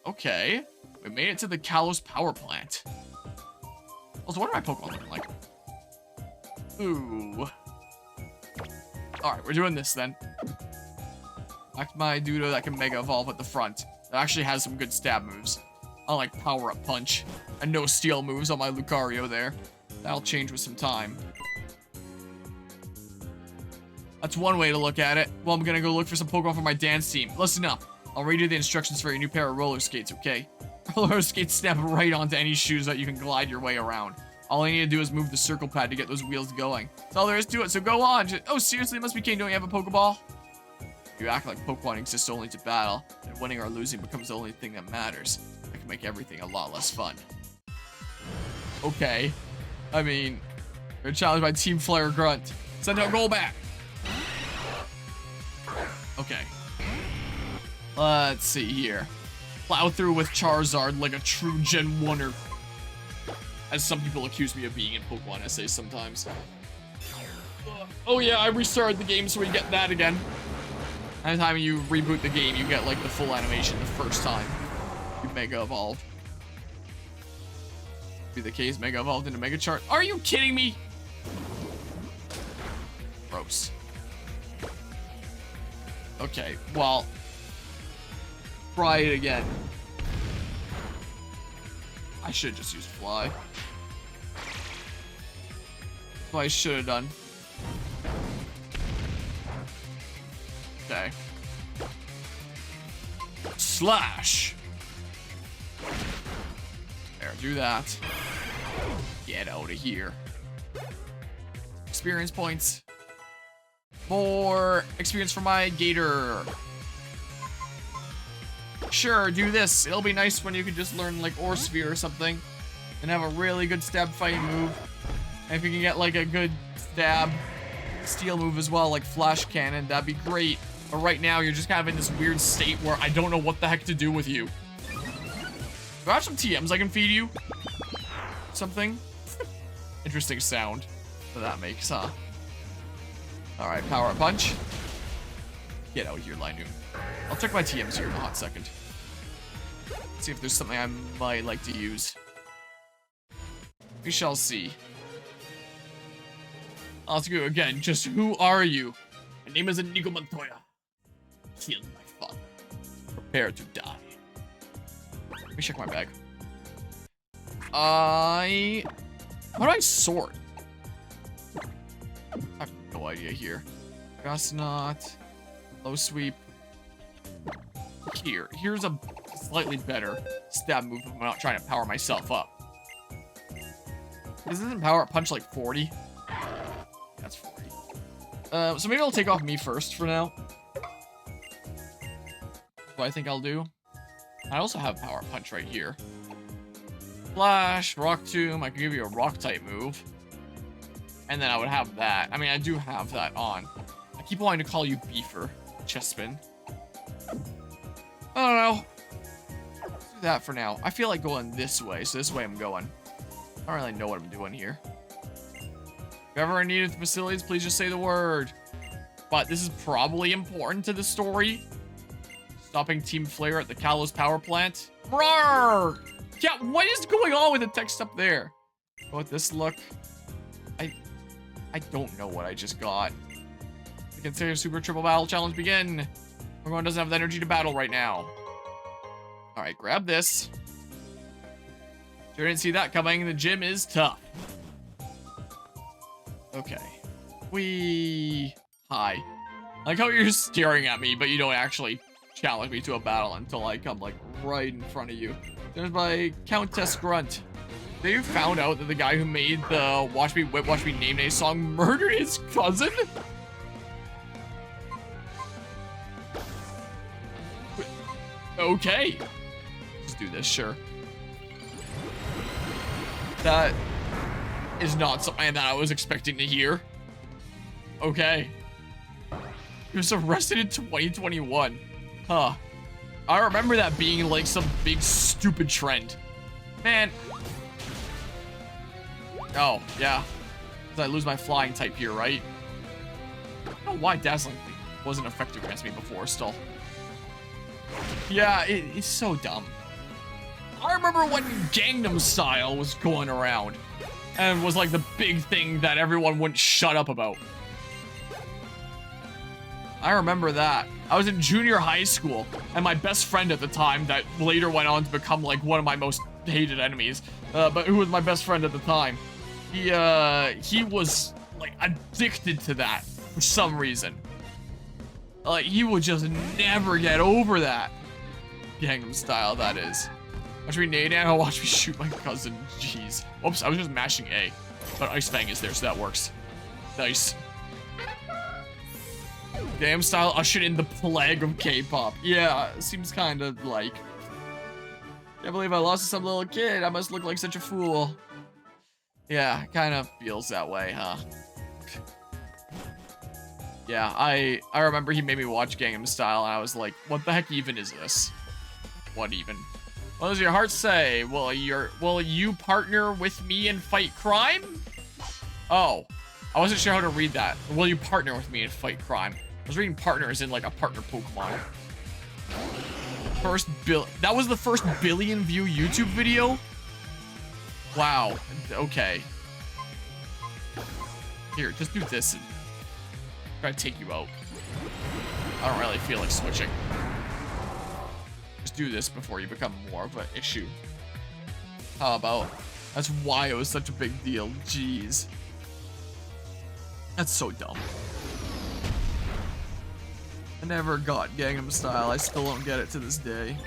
Okay. We made it to the Kalos power plant. Also, what are my Pokemon looking like? Ooh. Alright, we're doing this then. Back to my Dudo that can Mega Evolve at the front. That actually has some good stab moves. Unlike Power Up Punch. And no Steel moves on my Lucario there. That'll change with some time. That's one way to look at it. Well, I'm gonna go look for some Pokemon for my dance team. Listen up. I'll read you the instructions for your new pair of roller skates, okay? Roller skates snap right onto any shoes that you can glide your way around. All I need to do is move the circle pad to get those wheels going. That's all there is to it, so go on. Oh, seriously, it must be King. Don't you have a Pokeball? You act like Pokemon exists only to battle, and winning or losing becomes the only thing that matters. That can make everything a lot less fun. Okay. I mean, you're challenged by Team Flare Grunt. Send out Roll back. Okay. Let's see here. Plow through with Charizard like a true Gen 1er. As some people accuse me of being in Pokemon essays sometimes. Oh yeah, I restarted the game so we get that again. Anytime you reboot the game, you get like the full animation the first time you Mega Evolve. Be the case, Mega Evolved into Mega Chart. Are you kidding me? Gross. Okay, well, try it again. I should just use Fly. That's what I should have done. Okay. Slash. There, do that. Get out of here. Experience points. More experience for my Gator. Sure, do this. It'll be nice when you can just learn like Ore Sphere or something and have a really good stab fighting move. And if you can get like a good stab steel move as well, like Flash Cannon, that'd be great. But right now, you're just kind of in this weird state where I don't know what the heck to do with you. Do I have some TMs I can feed you? Something? Interesting sound that makes, huh? Alright, Power Up Punch. Get out of here, Linoon. I'll check my TMs here in a hot second. See if there's something I might like to use. We shall see. I'll ask you again, just who are you? My name is Inigo Montoya. Kill my father. Prepare to die. Let me check my bag. How do I sort? I have no idea here. Gosnot. Low sweep. Here's a slightly better stab move if I'm not trying to power myself up. This isn't Power Up Punch like 40. That's 40. So maybe I'll take off me first for now. What I think I'll do. I also have Power Up Punch right here. Flash, Rock Tomb. I can give you a Rock type move. And then I would have that. I mean, I do have that on. I keep wanting to call you Beefer. Chest spin. I don't know. Let's do that for now. I feel like going this way, so this way I'm going. I don't really know what I'm doing here. If ever I needed the facilities, please just say the word. But this is probably important to the story. Stopping Team Flare at the Kalos power plant. Roar! Yeah, what is going on with the text up there? Go with this look. I don't know what I just got. I consider Super Triple Battle Challenge begin. Everyone doesn't have the energy to battle right now. Alright, grab this. Sure didn't see that coming. The gym is tough. Okay. Hi. I like how you're staring at me, but you don't actually challenge me to a battle until I come, like, right in front of you. There's my Countess Grunt. They found out that the guy who made the Watch Me Whip, Watch Me Name Day song murdered his cousin? Okay. Let's do this, sure. That is not something that I was expecting to hear. Okay. He was arrested in 2021. Huh. I remember that being like some big stupid trend. Man. Oh, yeah. Because I lose my flying type here, right? I don't know why Dazzling wasn't effective against me before still. Yeah, it's so dumb. I remember when Gangnam Style was going around and was like the big thing that everyone wouldn't shut up about. I remember that. I was in junior high school, and my best friend at the time that later went on to become like one of my most hated enemies, but who was my best friend at the time, he was like addicted to that for some reason. Like, he would just never get over that. Gangnam Style, that is. Watch me nade and watch me shoot my cousin. Jeez. Oops, I was just mashing A. But Ice Fang is there, so that works. Nice. Gangnam Style ushered in the plague of K-pop. Yeah, seems kind of like... Can't believe I lost to some little kid. I must look like such a fool. Yeah, kind of feels that way, huh? Yeah, I remember he made me watch Gangnam Style, and I was like, what the heck even is this? What even? What does your heart say? Will you partner with me and fight crime? Oh, I wasn't sure how to read that. Will you partner with me and fight crime? I was reading partner as in like a partner Pokemon. That was the first billion view YouTube video? Wow, okay. Here, just do this and try to take you out. I don't really feel like switching. Just do this before you become more of an issue. How about? That's why it was such a big deal. Jeez. That's so dumb. I never got Gangnam Style. I still don't get it to this day.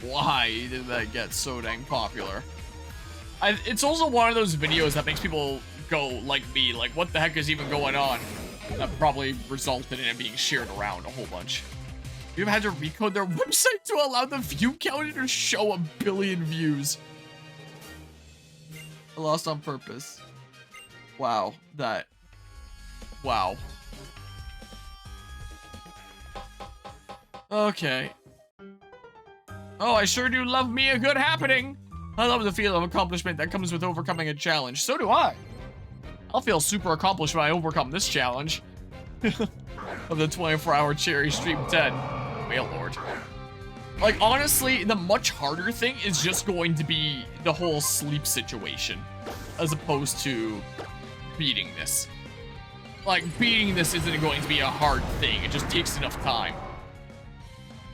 Why did that get so dang popular? It's also one of those videos that makes people go like me, like, what the heck is even going on? That probably resulted in it being shared around a whole bunch. You've had to recode their website to allow the view counter to show 1 billion views. I lost on purpose. Wow, that. Wow. Okay. Oh, I sure do love me a good happening. I love the feel of accomplishment that comes with overcoming a challenge. So do I. I'll feel super accomplished when I overcome this challenge. Of the 24-hour cherry stream 10. Whale Lord. Like, honestly, the much harder thing is just going to be the whole sleep situation. As opposed to beating this. Like, beating this isn't going to be a hard thing. It just takes enough time.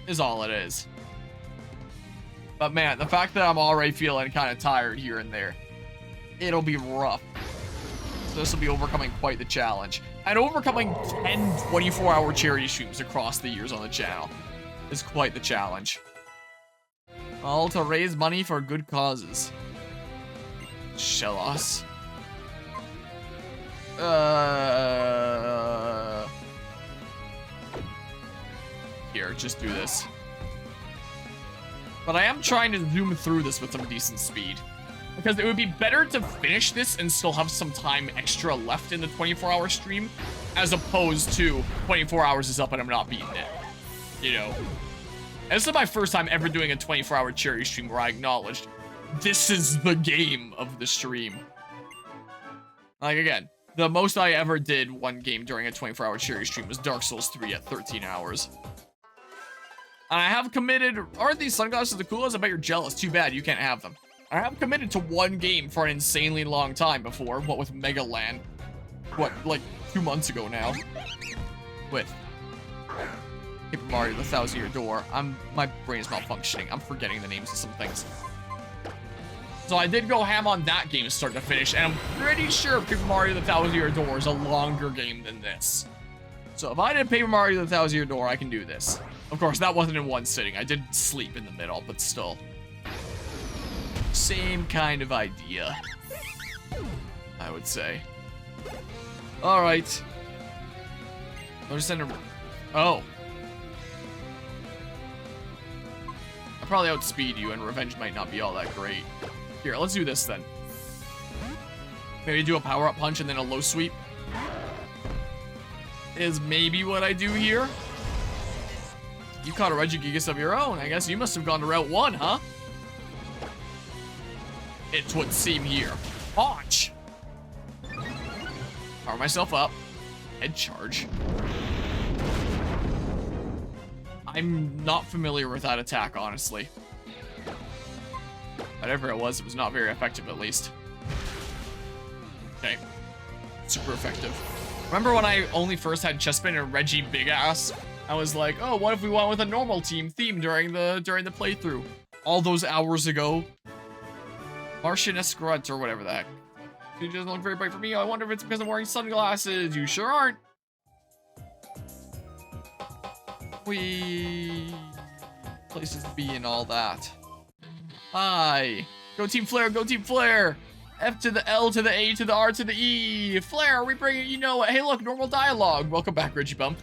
Is all it is. But man, the fact that I'm already feeling kind of tired here and there, it'll be rough. So this will be overcoming quite the challenge. And overcoming 10 24-hour charity streams across the years on the channel is quite the challenge. All to raise money for good causes. Shellos. Here, just do this. But I am trying to zoom through this with some decent speed. Because it would be better to finish this and still have some time extra left in the 24-hour stream, as opposed to 24 hours is up and I'm not beating it. You know? And this is my first time ever doing a 24-hour charity stream where I acknowledged this is the game of the stream. Like, again, the most I ever did one game during a 24-hour charity stream was Dark Souls 3 at 13 hours. And I have committed... Aren't these sunglasses the coolest? I bet you're jealous. Too bad you can't have them. I have committed to one game for an insanely long time before. What with Mega Land? What, like 2 months ago now? With Paper Mario: The 1,000-Year Door. My brain is malfunctioning. I'm forgetting the names of some things. So I did go ham on that game start to finish, and I'm pretty sure Paper Mario: The 1,000-Year Door is a longer game than this. So if I did Paper Mario: The 1,000-Year Door, I can do this. Of course, that wasn't in one sitting. I did sleep in the middle, but still. Same kind of idea, I would say. All right. I'll just send a... Oh. I probably outspeed you, and revenge might not be all that great. Here, let's do this then. Maybe do a power-up punch and then a low sweep. Is maybe what I do here. You caught a Regigigas of your own. I guess you must have gone to Route 1, huh? It would seem here. Launch! Power myself up. Head charge. I'm not familiar with that attack, honestly. Whatever it was not very effective at least. Okay. Super effective. Remember when I only first had Chespin and Reggie Big Ass? I was like, oh, what if we went with a normal team theme during the playthrough? All those hours ago. Martian Escrunt or whatever the heck. It doesn't look very bright for me. I wonder if it's because I'm wearing sunglasses. You sure aren't. Places to be and all that. Hi. Go Team Flare, go Team Flare. F to the L to the A to the R to the E. Flare, we bring it, you know what? Hey, look, normal dialogue. Welcome back, Reggie Bump.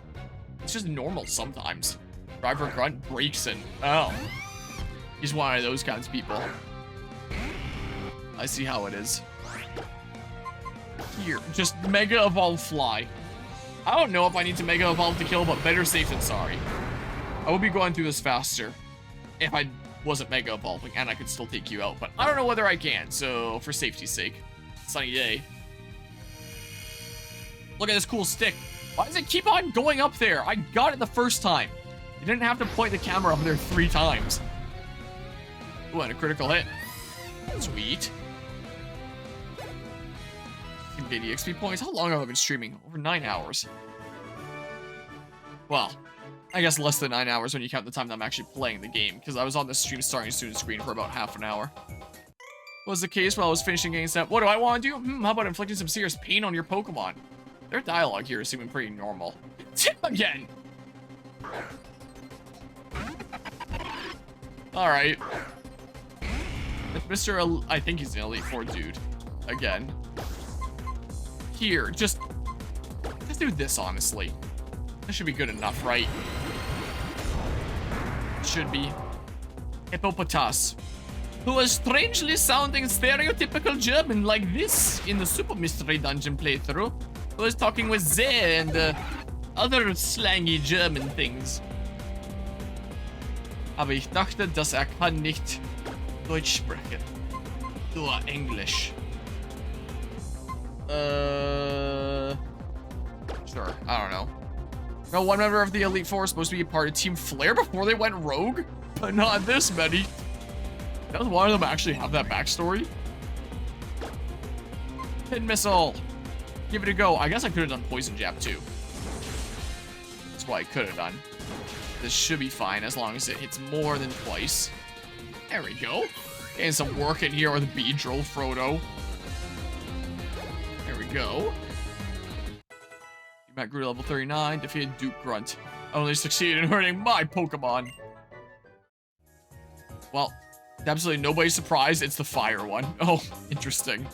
It's just normal sometimes. Driver Grunt breaks in. Oh. He's one of those kinds of people. I see how it is. Here, just Mega Evolve Fly. I don't know if I need to Mega Evolve to kill, but better safe than sorry. I would be going through this faster if I wasn't Mega Evolving, and I could still take you out, but I don't know whether I can, so for safety's sake. Sunny day. Look at this cool stick. Why does it keep on going up there? I got it the first time. You didn't have to point the camera up there 3 times. Ooh, and a critical hit. Sweet. 80 XP points. How long have I been streaming? Over 9 hours. Well, I guess less than 9 hours when you count the time that I'm actually playing the game, because I was on the stream starting student screen for about half an hour. Was the case while I was finishing getting set. What do I want to do? How about inflicting some serious pain on your Pokemon? Their dialogue here is seeming pretty normal. Tip again! Alright. Mr. I think he's an Elite Four dude. Again. Here, just do this, honestly. This should be good enough, right? Should be. Hippopotas. Who was strangely sounding stereotypical German like this in the Super Mystery Dungeon playthrough. Who was talking with ze and other slangy German things. Aber ich dachte, dass kann nicht Deutsch sprechen. Nur Englisch. Sure, I don't know. No, one member of the Elite Four is supposed to be a part of Team Flare before they went rogue, but not this many. Does one of them actually have that backstory? Pin Missile. Give it a go. I guess I could have done Poison Jab too. That's what I could have done. This should be fine as long as it hits more than twice. There we go. Getting some work in here with Beedrill Frodo. There we go. Matt grew to level 39, defeated Duke Grunt. Only succeeded in hurting my Pokemon. Well, absolutely nobody's surprised it's the fire one. Oh, interesting.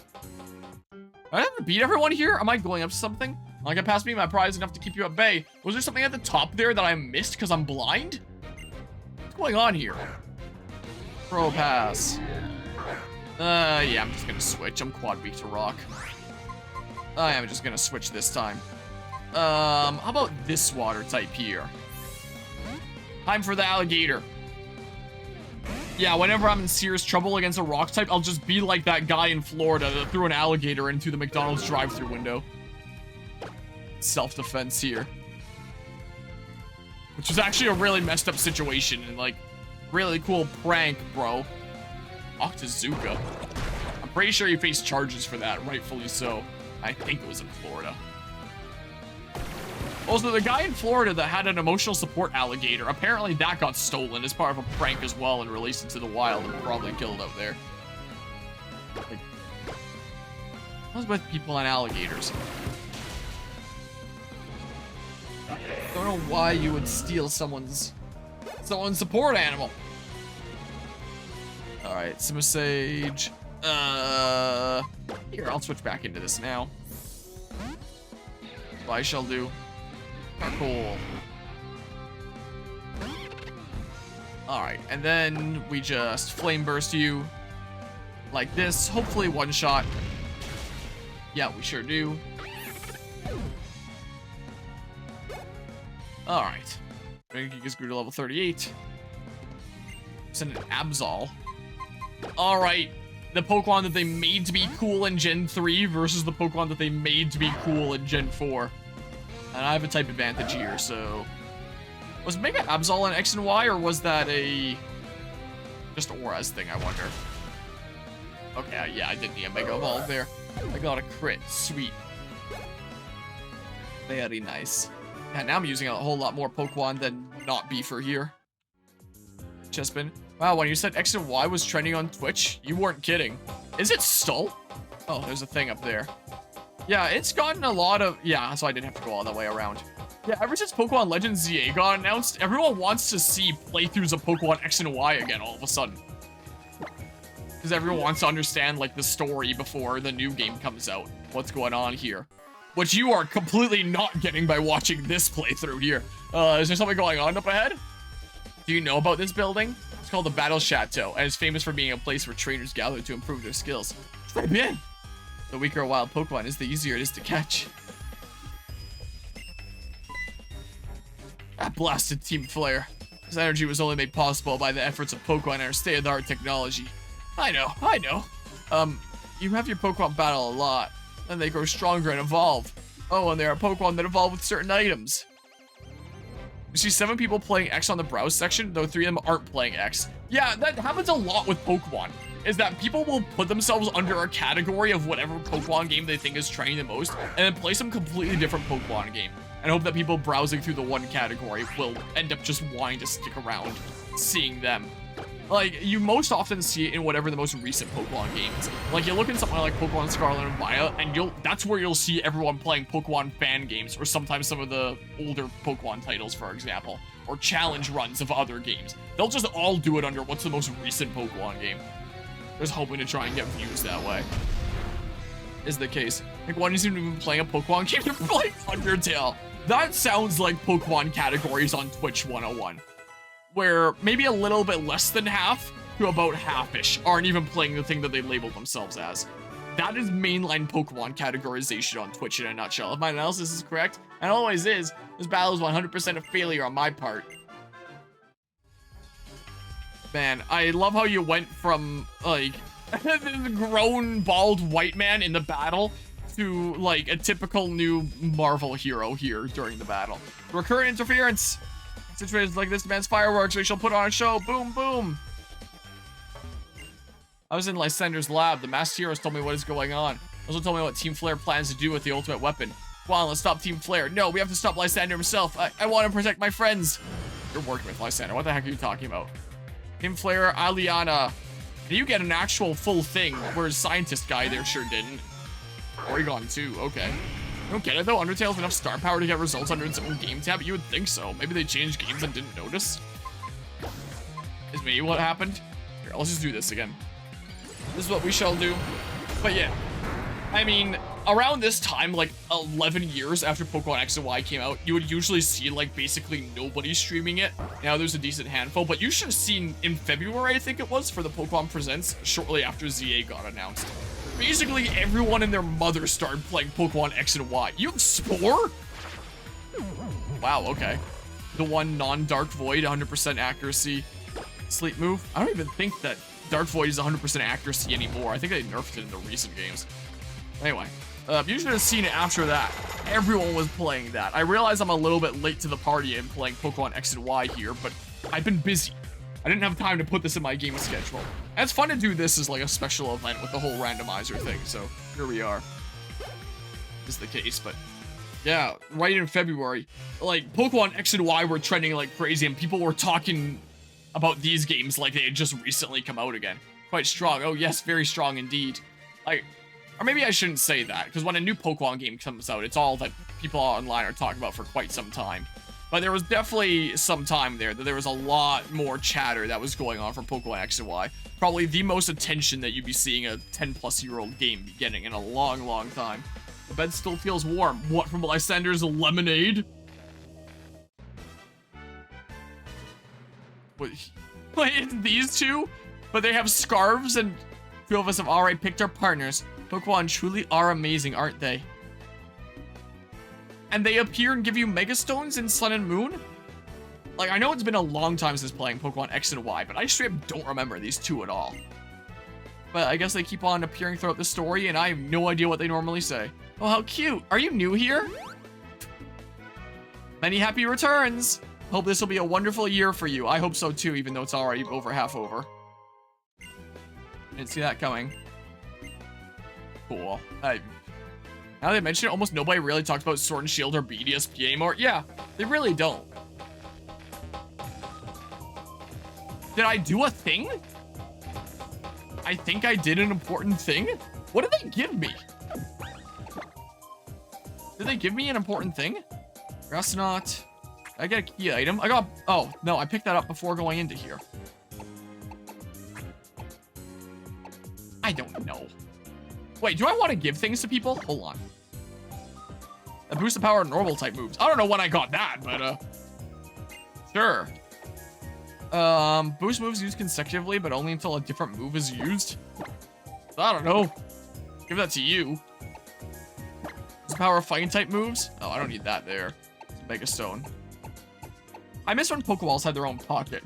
I have to beat everyone here? Am I going up to something? Like I passed me my prize enough to keep you at bay. Was there something at the top there that I missed because I'm blind? What's going on here? Pro pass. Yeah, I'm just gonna switch. I'm quad weak to rock. I am just gonna switch this time. How about this water type here? Time for the alligator. Yeah, whenever I'm in serious trouble against a rock type, I'll just be like that guy in Florida that threw an alligator into the McDonald's drive-thru window. Self-defense here. Which was actually a really messed up situation and like, really cool prank, bro. Octazooka. I'm pretty sure he faced charges for that, rightfully so. I think it was in Florida. Also, the guy in Florida that had an emotional support alligator, apparently that got stolen as part of a prank as well and released into the wild and probably killed out there. Like, what's with people and alligators? Don't know why you would steal someone's support animal. Alright, Simisage. Here, I'll switch back into this now. What I shall do. Cool. Alright, and then we just flame burst you like this. Hopefully one shot. Yeah, we sure do. Alright. Ranking grew to level 38. Send an Absol. Alright. The Pokemon that they made to be cool in Gen 3 versus the Pokemon that they made to be cool in Gen 4. And I have a type advantage here, so... Was Mega Absol in X and Y, or was that a... just Aura's thing, I wonder? Okay, yeah, I did need a Mega Evolve there. I got a crit. Sweet. Very nice. Yeah, now I'm using a whole lot more Pokemon than not Beaver here. Chespin. Wow, when you said X and Y was trending on Twitch, you weren't kidding. Is it still? Oh, there's a thing up there. Yeah, it's gotten a lot of... Yeah, so I didn't have to go all the way around. Yeah, ever since Pokemon Legends ZA got announced, everyone wants to see playthroughs of Pokemon X and Y again all of a sudden. Because everyone wants to understand, like, the story before the new game comes out. What's going on here. Which you are completely not getting by watching this playthrough here. Is there something going on up ahead? Do you know about this building? It's called the Battle Chateau, and it's famous for being a place where trainers gather to improve their skills. Très bien! The weaker a wild Pokemon is, the easier it is to catch. That blasted Team Flare. His energy was only made possible by the efforts of Pokemon and our state-of-the-art technology. I know. You have your Pokemon battle a lot, and they grow stronger and evolve. Oh, and there are Pokemon that evolve with certain items. You see 7 people playing X on the browse section, though 3 of them aren't playing X. Yeah, that happens a lot with Pokemon, is that people will put themselves under a category of whatever Pokemon game they think is trending the most, and then play some completely different Pokemon game, and hope that people browsing through the one category will end up just wanting to stick around seeing them. Like, you most often see it in whatever the most recent Pokemon game is. Like, you look in something like Pokemon Scarlet and Violet, and that's where you'll see everyone playing Pokemon fan games, or sometimes some of the older Pokemon titles, for example, or challenge runs of other games. They'll just all do it under what's the most recent Pokemon game. Just hoping to try and get views that way. Is the case. Like, one isn't even playing a Pokemon game, they're playing Undertale. That sounds like Pokemon categories on Twitch 101. Where maybe a little bit less than half to about half-ish aren't even playing the thing that they label themselves as. That is mainline Pokemon categorization on Twitch in a nutshell. If my analysis is correct, and it always is, this battle is 100% a failure on my part. Man, I love how you went from, like, the grown, bald white man in the battle to, like, a typical new Marvel hero here during the battle. Recurrent interference! Situations like this demands fireworks, we shall put on a show. Boom, boom. I was in Lysander's lab. The masked heroes told me what is going on. Also told me what Team Flare plans to do with the ultimate weapon. Come on, let's stop Team Flare. No, we have to stop Lysander himself. I want to protect my friends. You're working with Lysander. What the heck are you talking about? Team Flare, Aliana. You get an actual full thing, whereas Scientist guy there sure didn't. Oregon too, okay. I don't get it though, Undertale has enough star power to get results under its own game tab. You would think so. Maybe they changed games and didn't notice. Is maybe what happened? Here, let's just do this again. This is what we shall do. But yeah, I mean, around this time, like 11 years after Pokemon X and Y came out, you would usually see like basically nobody streaming it. Now there's a decent handful, but you should have seen in February, I think it was, for the Pokemon Presents, shortly after ZA got announced. Basically, everyone and their mother started playing Pokemon X and Y. You have Spore? Wow, okay. The one non-Dark Void, 100% accuracy. Sleep move? I don't even think that Dark Void is 100% accuracy anymore. I think they nerfed it in the recent games. Anyway, you should have seen it after that. Everyone was playing that. I realize I'm a little bit late to the party in playing Pokemon X and Y here, but I've been busy. I didn't have time to put this in my game schedule. And it's fun to do this as like a special event with the whole randomizer thing, so here we are. Is the case, but yeah, right in February, like Pokemon X and Y were trending like crazy and people were talking about these games like they had just recently come out again. Quite strong. Oh yes, very strong indeed. Like, or maybe I shouldn't say that, because when a new Pokemon game comes out, it's all that people online are talking about for quite some time. But there was definitely some time there that there was a lot more chatter that was going on for Pokemon X and Y. Probably the most attention that you'd be seeing a 10-plus-year-old game be getting in a long, long time. The bed still feels warm. What, from Lysander's lemonade? Wait, it's these two? But they have scarves and 2 of us have already picked our partners. Pokemon truly are amazing, aren't they? And they appear and give you Mega Stones in Sun and Moon? Like, I know it's been a long time since playing Pokemon X and Y, but I straight up don't remember these two at all. But I guess they keep on appearing throughout the story, and I have no idea what they normally say. Oh, how cute. Are you new here? Many happy returns. Hope this will be a wonderful year for you. I hope so too, even though it's already over half over. Didn't see that coming. cool. Now they mention it, almost nobody really talks about Sword and Shield or BDSP anymore. Yeah, they really don't. Did I do a thing? I think I did an important thing. What did they give me? Did they give me an important thing? Guess not. I get a key item. I got, oh, no, I picked that up before going into here. I don't know. Wait, do I want to give things to people? Hold on. That boosts the power of normal type moves. I don't know when I got that, but, sure. Boost moves used consecutively, but only until a different move is used. I don't know. Give that to you. Boost the power of fighting type moves. Oh, I don't need that there. It's a Mega Stone. I miss when Pokeballs had their own pocket.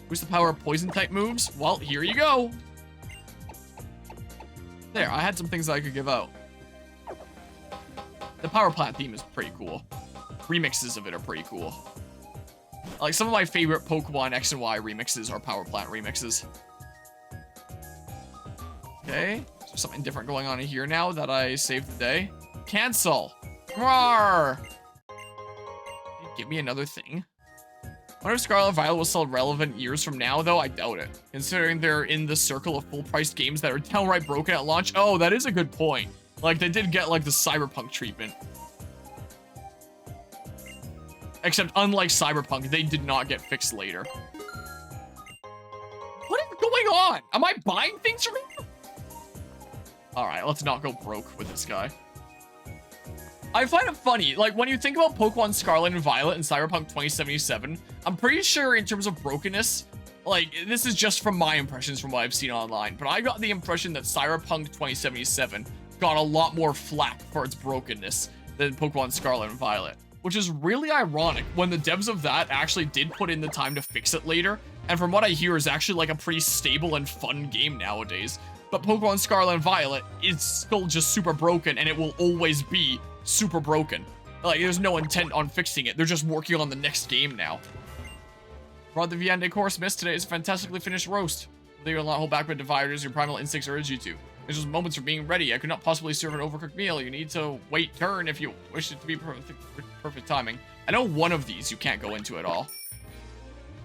Boost the power of poison type moves. Well, here you go. There, I had some things that I could give out. The power plant theme is pretty cool. Remixes of it are pretty cool. Like, some of my favorite Pokemon X and Y remixes are power plant remixes. Okay, so something different going on in here now that I saved the day. Cancel. Roar. Give me another thing. I wonder if Scarlet and Violet will still relevant years from now, though. I doubt it. Considering they're in the circle of full-priced games that are downright broken at launch. Oh, that is a good point. Like, they did get, like, the Cyberpunk treatment. Except, unlike Cyberpunk, they did not get fixed later. What is going on? Am I buying things from him? Alright, let's not go broke with this guy. I find it funny, like, when you think about Pokemon Scarlet and Violet and Cyberpunk 2077, I'm pretty sure in terms of brokenness, like, this is just from my impressions from what I've seen online, but I got the impression that Cyberpunk 2077 got a lot more flack for its brokenness than Pokemon Scarlet and Violet, which is really ironic when the devs of that actually did put in the time to fix it later, and from what I hear is actually like a pretty stable and fun game nowadays. But Pokemon Scarlet and Violet is still just super broken, and it will always be super broken. Like, there's no intent on fixing it. They're just working on the next game now. Brought the Viande course missed today is a fantastically finished roast. They will not hold back with dividers. Your primal instincts urge you to. There's just moments for being ready. I could not possibly serve an overcooked meal. You need to wait turn if you wish it to be perfect timing. I know one of these you can't go into at all.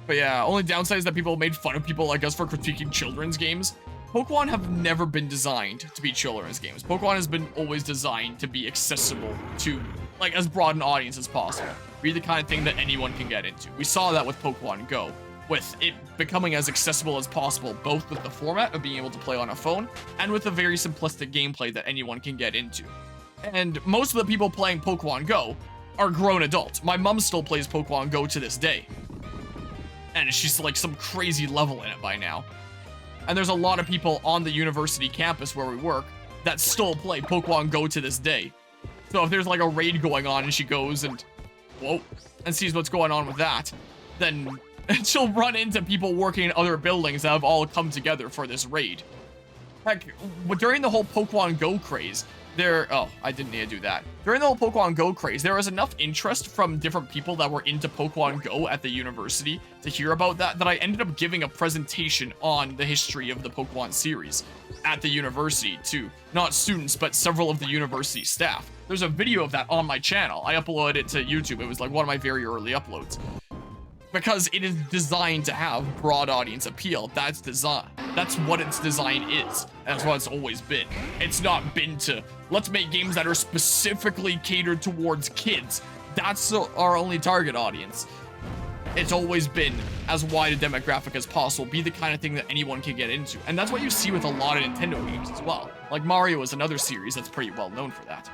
But yeah, only downside is that people made fun of people like us for critiquing children's games. Pokemon have never been designed to be children's games. Pokemon has been always designed to be accessible to, like, as broad an audience as possible. Be the kind of thing that anyone can get into. We saw that with Pokemon Go, with it becoming as accessible as possible, both with the format of being able to play on a phone, and with the very simplistic gameplay that anyone can get into. And most of the people playing Pokemon Go are grown adults. My mom still plays Pokemon Go to this day. And she's like some crazy level in it by now. And there's a lot of people on the university campus where we work that still play Pokemon Go to this day. So if there's like a raid going on and she goes and, whoa, and sees what's going on with that, then she'll run into people working in other buildings that have all come together for this raid. Heck, during the whole Pokemon Go craze, oh, I didn't need to do that. During the whole Pokemon Go craze, there was enough interest from different people that were into Pokemon Go at the university to hear about that I ended up giving a presentation on the history of the Pokemon series at the university to not students, but several of the university staff. There's a video of that on my channel. I uploaded it to YouTube. It was like one of my very early uploads. Because it is designed to have broad audience appeal. That's design. That's what its design is. That's what it's always been. It's not been to, let's make games that are specifically catered towards kids. That's our only target audience. It's always been as wide a demographic as possible. Be the kind of thing that anyone can get into. And that's what you see with a lot of Nintendo games as well. Like Mario is another series that's pretty well known for that.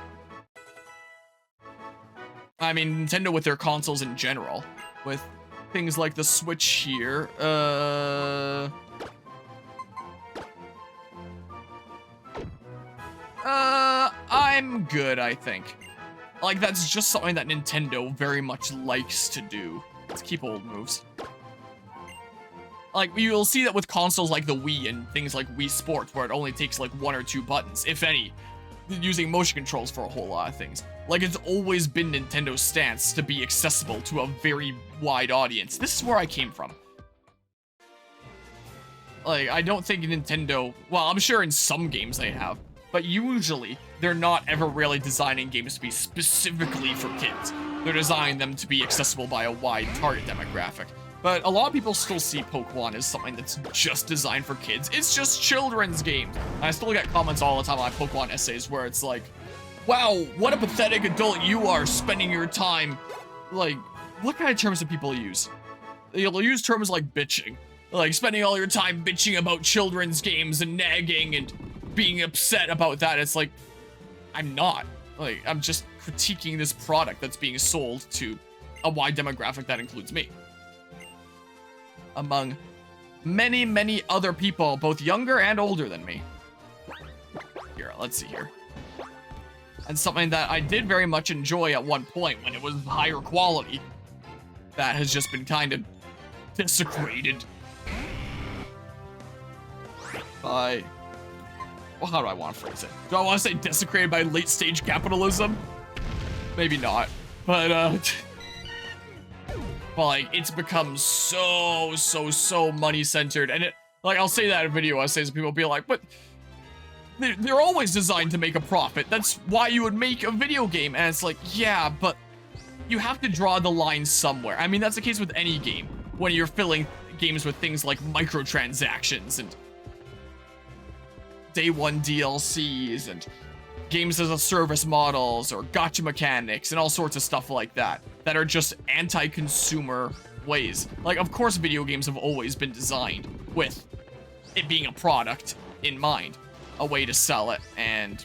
I mean, Nintendo with their consoles in general. With things like the Switch here, I'm good, I think. Like, that's just something that Nintendo very much likes to do. Let's keep old moves. Like, you'll see that with consoles like the Wii and things like Wii Sports, where it only takes like 1 or 2 buttons, if any, using motion controls for a whole lot of things. Like, it's always been Nintendo's stance to be accessible to a very wide audience. This is where I came from. Like, I don't think Nintendo, well, I'm sure in some games they have, but usually they're not ever really designing games to be specifically for kids. They're designing them to be accessible by a wide target demographic. But a lot of people still see Pokemon as something that's just designed for kids. It's just children's games. And I still get comments all the time on Pokemon essays where it's like, wow, what a pathetic adult you are spending your time. Like, what kind of terms do people use? You'll use terms like bitching. Like, spending all your time bitching about children's games and nagging and being upset about that. It's like, I'm not. Like, I'm just critiquing this product that's being sold to a wide demographic that includes me. Among many, many other people, both younger and older than me. Here, let's see here. And something that I did very much enjoy at one point when it was higher quality, that has just been kind of desecrated by, well, how do I want to phrase it? Do I want to say desecrated by late stage capitalism? Maybe not, but like, it's become so money centered, and it, like, I'll say that in video essays and people will be like, but they're always designed to make a profit. That's why you would make a video game. And it's like, yeah, but you have to draw the line somewhere. I mean, that's the case with any game when you're filling games with things like microtransactions and day one DLCs and games as a service models or gacha mechanics and all sorts of stuff like that that are just anti-consumer ways. Like, of course video games have always been designed with it being a product in mind, a way to sell it, and,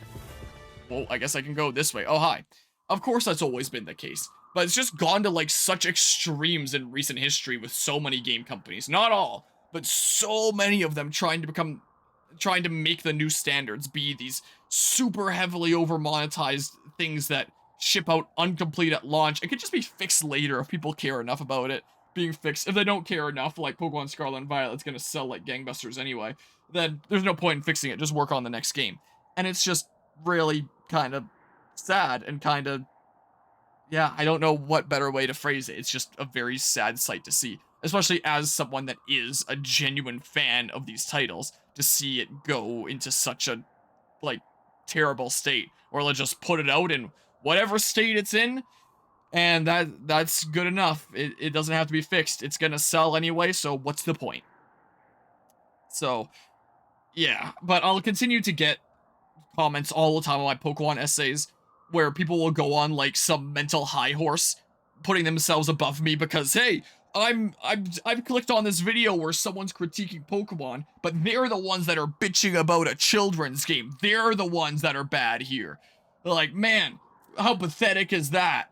well, I guess I can go this way. Oh, hi. Of course that's always been the case, but it's just gone to, like, such extremes in recent history with so many game companies. Not all, but so many of them trying to make the new standards be these super heavily over monetized things that ship out incomplete at launch. It could just be fixed later if people care enough about it being fixed. If they don't care enough, like Pokemon Scarlet and Violet's gonna sell like gangbusters anyway, then there's no point in fixing it. Just work on the next game. And it's just really kind of sad and kind of, yeah, I don't know what better way to phrase it. It's just a very sad sight to see, especially as someone that is a genuine fan of these titles, to see it go into such a, like, terrible state, or let's just put it out in whatever state it's in, and that's good enough. It doesn't have to be fixed. It's gonna sell anyway, so what's the point? So, yeah, but I'll continue to get comments all the time on my Pokemon essays where people will go on like some mental high horse, putting themselves above me because, hey, I've clicked on this video where someone's critiquing Pokemon, but they're the ones that are bitching about a children's game. They're the ones that are bad here. Like, man, how pathetic is that?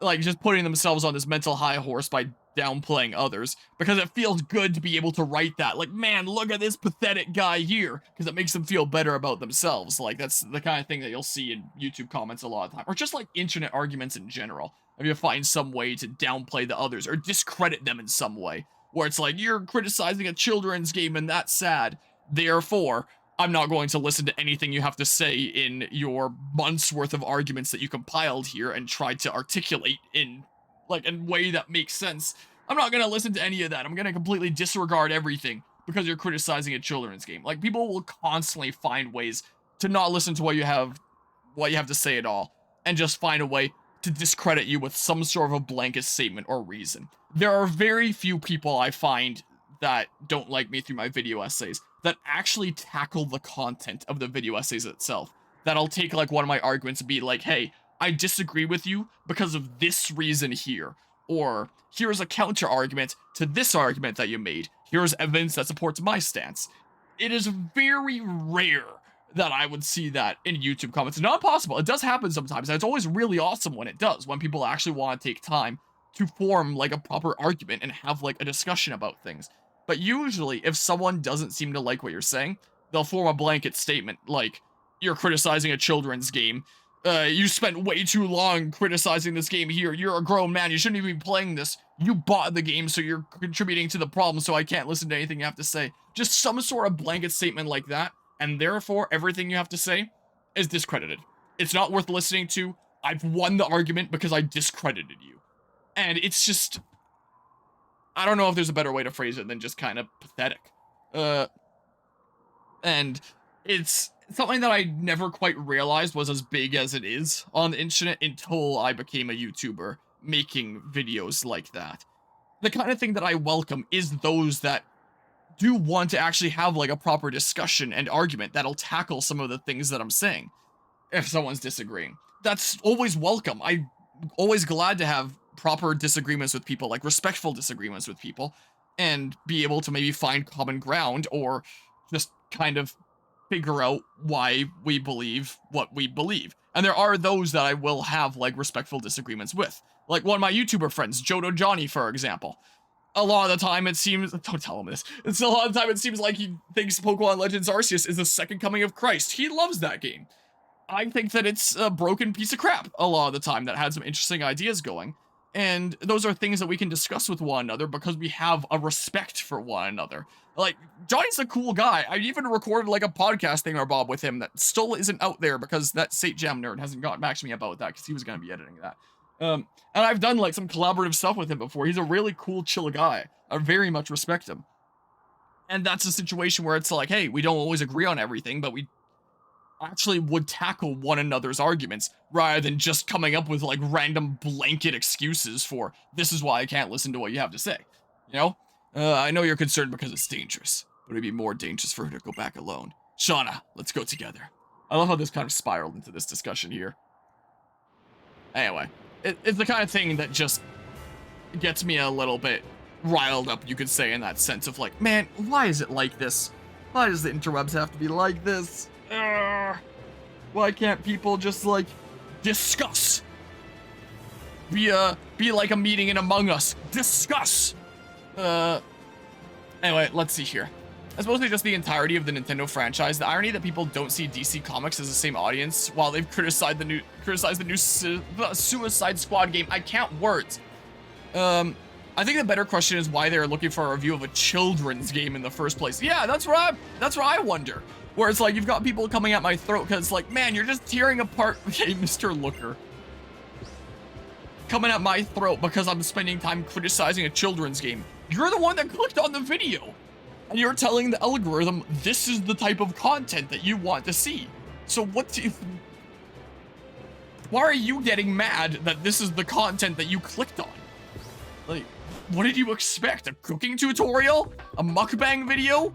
Like, just putting themselves on this mental high horse by downplaying others, because it feels good to be able to write that. Like, man, look at this pathetic guy here, because it makes them feel better about themselves. Like, that's the kind of thing that you'll see in YouTube comments a lot of the time, or just like internet arguments in general. If you find some way to downplay the others or discredit them in some way, where it's like, you're criticizing a children's game and that's sad, therefore I'm not going to listen to anything you have to say in your months worth of arguments that you compiled here and tried to articulate in, like, a way that makes sense. I'm not going to listen to any of that. I'm going to completely disregard everything because you're criticizing a children's game. Like, people will constantly find ways to not listen to what you have to say at all, and just find a way to discredit you with some sort of a blanket statement or reason. There are very few people I find that don't like me through my video essays that actually tackle the content of the video essays itself. That'll take, like, one of my arguments and be like, hey, I disagree with you because of this reason here. Or, here's a counter argument to this argument that you made. Here's evidence that supports my stance. It is very rare that I would see that in YouTube comments. It's not possible. It does happen sometimes, and it's always really awesome when it does, when people actually want to take time to form, like, a proper argument and have, like, a discussion about things. But usually, if someone doesn't seem to like what you're saying, they'll form a blanket statement, like, you're criticizing a children's game. You spent way too long criticizing this game here. You're a grown man. You shouldn't even be playing this. You bought the game, so you're contributing to the problem, so I can't listen to anything you have to say. Just some sort of blanket statement like that, and therefore everything you have to say is discredited. It's not worth listening to. I've won the argument because I discredited you. And it's just, I don't know if there's a better way to phrase it than just kind of pathetic. Uh, and it's something that I never quite realized was as big as it is on the internet until I became a YouTuber making videos like that. The kind of thing that I welcome is those that do want to actually have like a proper discussion and argument that'll tackle some of the things that I'm saying if someone's disagreeing. That's always welcome. I'm always glad to have proper disagreements with people, like respectful disagreements with people, and be able to maybe find common ground or just kind of figure out why we believe what we believe. And there are those that I will have like respectful disagreements with. Like one of my YouTuber friends, Jodo Johnny, for example. A lot of the time it seems, don't tell him this, it's a lot of the time it seems like he thinks Pokemon Legends Arceus is the second coming of Christ. He loves that game. I think that it's a broken piece of crap a lot of the time that had some interesting ideas going. And those are things that we can discuss with one another because we have a respect for one another. Like, Johnny's a cool guy. I even recorded like a podcast thing or Bob with him that still isn't out there because that Sate Jam nerd hasn't gotten back to me about that because he was going to be editing that. And I've done like some collaborative stuff with him before. He's a really cool, chill guy. I very much respect him. And that's a situation where it's like, hey, we don't always agree on everything, but we actually would tackle one another's arguments rather than just coming up with like random blanket excuses for this is why I can't listen to what you have to say. You know? I know you're concerned because it's dangerous, but it'd be more dangerous for her to go back alone. Shauna, let's go together. I love how this kind of spiraled into this discussion here. Anyway, it's the kind of thing that just gets me a little bit riled up, you could say, in that sense of like, man, why is it like this? Why does the interwebs have to be like this? Why can't people just like discuss? Be like a meeting in Among Us. Discuss. Anyway, let's see here. As opposed to just the entirety of the Nintendo franchise, the irony that people don't see DC Comics as the same audience while they've criticized the new Suicide Squad game. I count words. I think the better question is why they're looking for a review of a children's game in the first place. Yeah, that's what I wonder. Where it's like, you've got people coming at my throat because it's like, man, you're just tearing apart, okay, Mr. Looker. Coming at my throat because I'm spending time criticizing a children's game. You're the one that clicked on the video. And you're telling the algorithm, this is the type of content that you want to see. So why are you getting mad that this is the content that you clicked on? Like, what did you expect? A cooking tutorial? A mukbang video?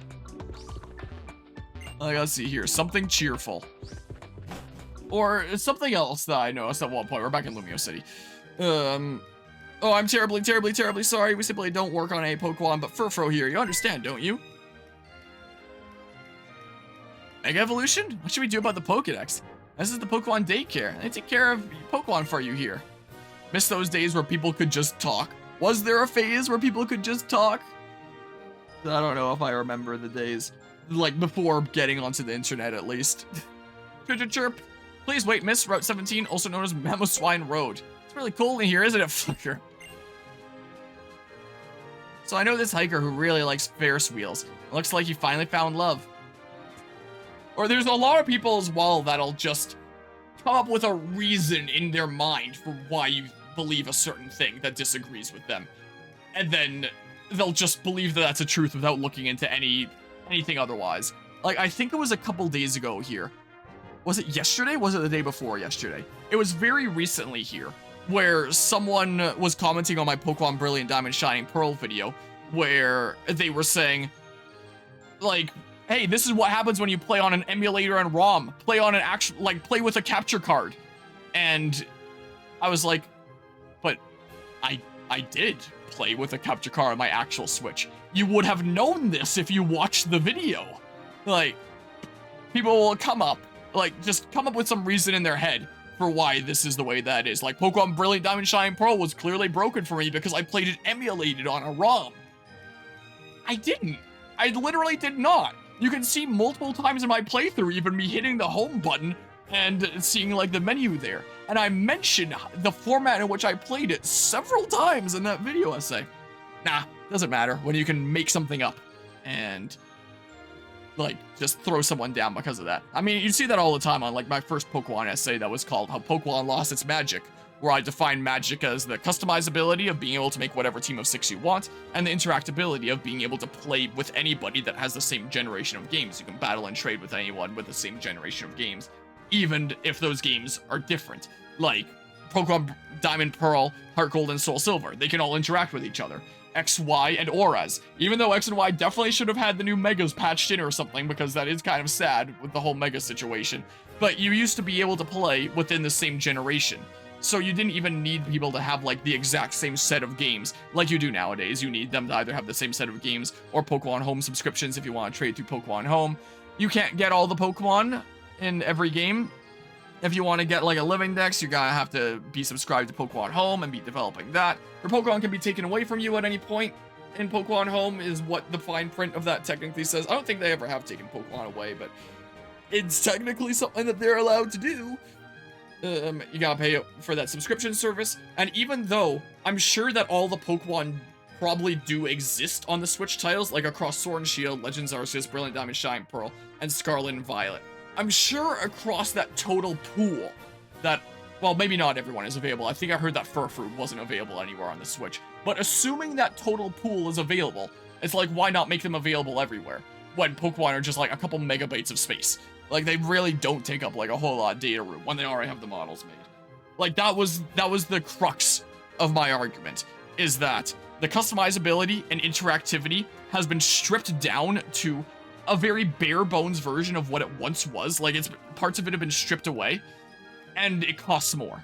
Like, let's see here, something cheerful. Or something else that I noticed at one point. We're back in Lumio City. Oh, I'm terribly, terribly, terribly sorry. We simply don't work on a Pokemon, but Furfro here. You understand, don't you? Mega Evolution? What should we do about the Pokédex? This is the Pokemon daycare. They take care of Pokemon for you here. Miss those days where people could just talk. Was there a phase where people could just talk? I don't know if I remember the days. Like, before getting onto the internet, at least. Chirp. Please wait, miss. Route 17, also known as Mamoswine Road. It's really cold in here, isn't it, fucker? So I know this hiker who really likes Ferris wheels. It looks like he finally found love. Or there's a lot of people as well that'll just come up with a reason in their mind for why you believe a certain thing that disagrees with them. And then they'll just believe that that's a truth without looking into anything otherwise. Like, I think it was a couple days ago here. Was it yesterday? Was it the day before yesterday? It was very recently here, where someone was commenting on my Pokemon Brilliant Diamond Shining Pearl video, where they were saying, like, hey, this is what happens when you play on an emulator and ROM. Play on an actual, like, play with a capture card. And I was like, but I did play with a capture card on my actual Switch. You would have known this if you watched the video. Like, people will come up, like, just come up with some reason in their head for why this is the way that it is. Like, Pokemon Brilliant Diamond Shining Pearl was clearly broken for me because I played it emulated on a ROM. I didn't. I literally did not. You can see multiple times in my playthrough even me hitting the home button and seeing, like, the menu there. And I mentioned the format in which I played it several times in that video essay. Nah, doesn't matter when you can make something up and, like, just throw someone down because of that. I mean, you see that all the time on, like, my first Pokemon essay that was called How Pokemon Lost Its Magic, where I define magic as the customizability of being able to make whatever team of 6 you want, and the interactability of being able to play with anybody that has the same generation of games. You can battle and trade with anyone with the same generation of games, even if those games are different. Like Pokemon Diamond, Pearl, Heart Gold, and Soul Silver. They can all interact with each other. X, Y, and Auras. Even though X and Y definitely should have had the new Megas patched in or something, because that is kind of sad with the whole Mega situation. But you used to be able to play within the same generation. So you didn't even need people to have like the exact same set of games like you do nowadays. You need them to either have the same set of games or Pokemon Home subscriptions if you want to trade through Pokemon Home. You can't get all the Pokemon in every game. If you want to get like a living dex, you're gonna have to be subscribed to Pokemon Home and be developing that. Your Pokemon can be taken away from you at any point in Pokemon Home is what the fine print of that technically says. I don't think they ever have taken Pokemon away, but it's technically something that they're allowed to do. You gotta pay for that subscription service. And even though I'm sure that all the Pokemon probably do exist on the Switch titles, like across Sword and Shield, Legends Arceus, Brilliant Diamond, Shine Pearl, and Scarlet and Violet, I'm sure across that total pool that, well, maybe not everyone is available. I think I heard that Furfrou wasn't available anywhere on the Switch. But assuming that total pool is available, it's like, why not make them available everywhere? When Pokemon are just like a couple megabytes of space. Like, they really don't take up like a whole lot of data room when they already have the models made. Like, that was the crux of my argument, is that the customizability and interactivity has been stripped down to a very bare bones version of what it once was. Like, parts of it have been stripped away, and it costs more.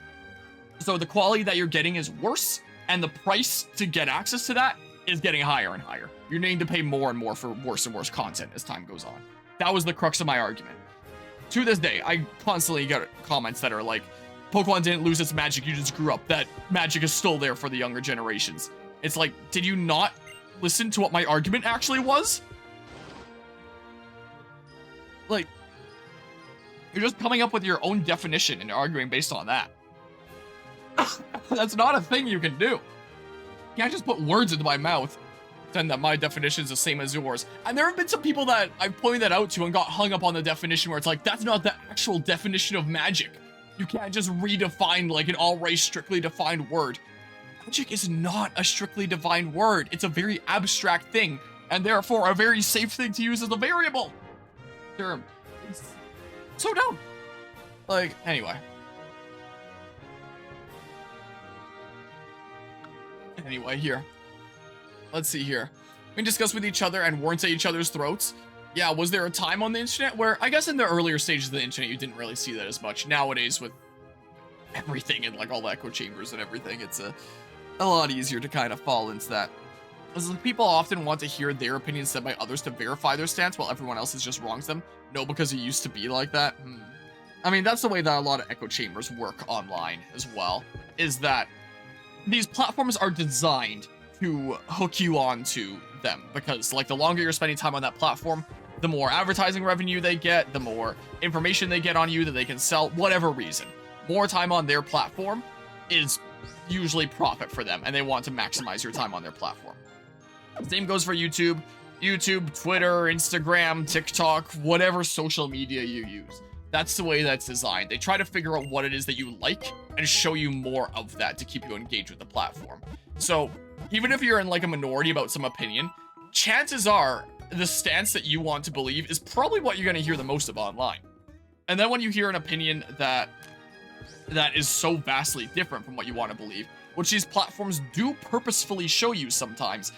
So the quality that you're getting is worse, and the price to get access to that is getting higher and higher. You're needing to pay more and more for worse and worse content as time goes on. That was the crux of my argument. To this day, I constantly get comments that are like, Pokemon didn't lose its magic, you just grew up. That magic is still there for the younger generations. It's like, did you not listen to what my argument actually was? Like, you're just coming up with your own definition and arguing based on that. That's not a thing you can do. You can't just put words into my mouth, pretend that my definition is the same as yours. And there have been some people that I've pointed that out to and got hung up on the definition where it's like, that's not the actual definition of magic. You can't just redefine like an already strictly defined word. Magic is not a strictly defined word. It's a very abstract thing, and therefore a very safe thing to use as a variable term. It's so dumb. Like, anyway. Anyway, here. Let's see here. We discuss with each other and warrant at each other's throats. Yeah, was there a time on the internet where, I guess in the earlier stages of the internet, you didn't really see that as much. Nowadays, with everything and like all the echo chambers and everything, it's a lot easier to kind of fall into that. Because people often want to hear their opinions said by others to verify their stance while everyone else is just wrongs them. No, because it used to be like that. I mean, that's the way that a lot of echo chambers work online as well, is that these platforms are designed to hook you onto them, because like the longer you're spending time on that platform, the more advertising revenue they get, the more information they get on you that they can sell, whatever reason. More time on their platform is usually profit for them, and they want to maximize your time on their platform. Same goes for YouTube, Twitter, Instagram, TikTok, whatever social media you use. That's the way that's designed. They try to figure out what it is that you like and show you more of that to keep you engaged with the platform. So even if you're in like a minority about some opinion, chances are the stance that you want to believe is probably what you're going to hear the most of online. And then when you hear an opinion that is so vastly different from what you want to believe, which these platforms do purposefully show you sometimes,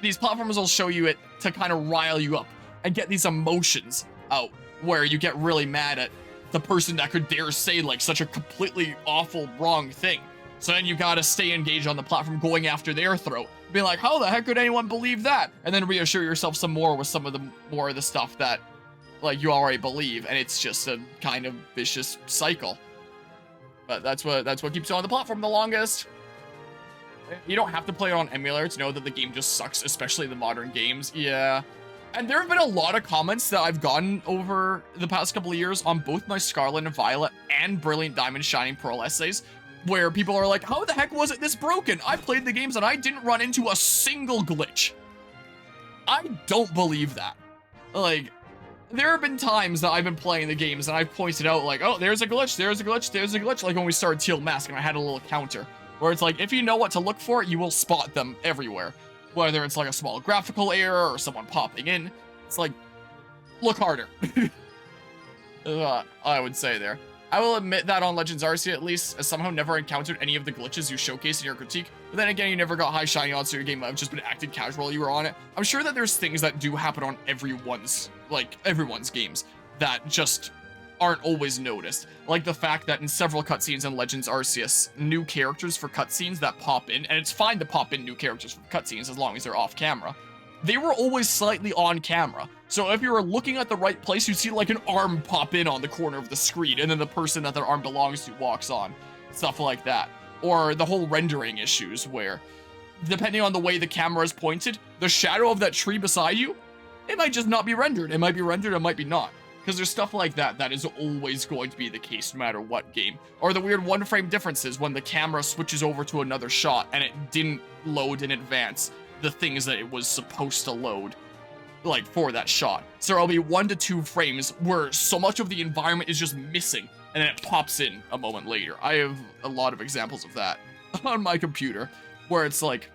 these platforms will show you it to kind of rile you up and get these emotions out, where you get really mad at the person that could dare say like such a completely awful wrong thing. So then you gotta stay engaged on the platform, going after their throat, being like, how the heck could anyone believe that? And then reassure yourself some more with some of the more of the stuff that like you already believe, and it's just a kind of vicious cycle. But that's what keeps you on the platform the longest. You don't have to play it on Emulator to know that the game just sucks, especially the modern games. Yeah. And there have been a lot of comments that I've gotten over the past couple of years on both my Scarlet and Violet and Brilliant Diamond Shining Pearl essays, where people are like, how the heck was it this broken? I played the games and I didn't run into a single glitch. I don't believe that. Like, there have been times that I've been playing the games and I've pointed out like, oh, there's a glitch, there's a glitch, there's a glitch. Like when we started Teal Mask and I had a little counter where it's like, if you know what to look for, you will spot them everywhere. Whether it's like a small graphical error or someone popping in, it's like, look harder. I would say there. I will admit that on Legends Arceus at least, I somehow never encountered any of the glitches you showcase in your critique, but then again, you never got high shiny odds, so your game might have just been acting casual while you were on it. I'm sure that there's things that do happen on everyone's games that just aren't always noticed. Like the fact that in several cutscenes in Legends Arceus, new characters for cutscenes that pop in, and it's fine to pop in new characters for cutscenes as long as they're off camera, they were always slightly on camera. So if you were looking at the right place, you'd see like an arm pop in on the corner of the screen, and then the person that their arm belongs to walks on. Stuff like that. Or the whole rendering issues where, depending on the way the camera is pointed, the shadow of that tree beside you, it might just not be rendered. It might be rendered, it might be not. Because there's stuff like that that is always going to be the case no matter what game. Or the weird one-frame differences when the camera switches over to another shot and it didn't load in advance the things that it was supposed to load, like, for that shot. So there'll be 1 to 2 frames where so much of the environment is just missing, and then it pops in a moment later. I have a lot of examples of that on my computer, where it's like,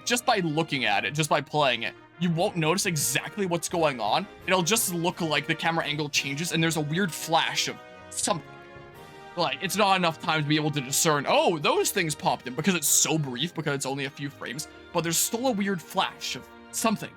just by looking at it, just by playing it, you won't notice exactly what's going on. It'll just look like the camera angle changes, and there's a weird flash of something. Like, it's not enough time to be able to discern, oh, those things popped in, because it's so brief, because it's only a few frames, but there's still a weird flash of something.